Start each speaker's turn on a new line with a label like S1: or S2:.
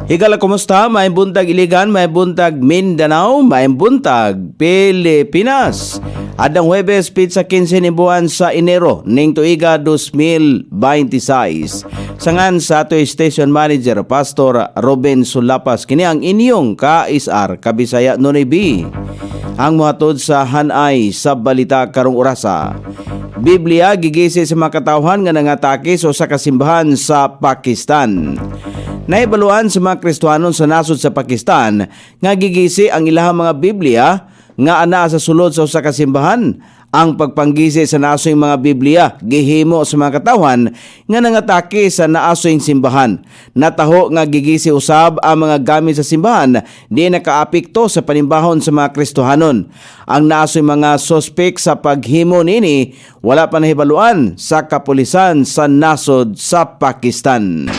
S1: Higala, kumusta? May buntag Iligan, may buntag Mindanao, may buntag Pilipinas. Adang Huwebes, pizza 15 ni buwan sa Enero, ning tuiga 2026. Sangan sa ato station manager, Pastor Ruben Sulapas, kini ang inyong ka-isar, Kabisaya Nunibi. Ang muhatod sa hanay sa balita karong orasa. Biblia gigisi sa mga katawhan nga nangatake sa kasimbahan sa Pakistan. Naibaluan sa mga Kristohanon sa nasod sa Pakistan nga gigisi ang ilahang mga Biblia nga ana sa sulod sa usa ka simbahan. Ang pagpanggisi sa nasoyng mga Biblia gihimo sa mga katawhan nga nangatake sa naasoyng simbahan. Nataho nga gigisi usab ang mga gamit sa simbahan di nakaapekto sa panimbahon sa mga Kristohanon. Ang naasoyng mga suspek sa paghimo nini wala pa nahibaluan sa kapulisan sa nasod sa Pakistan.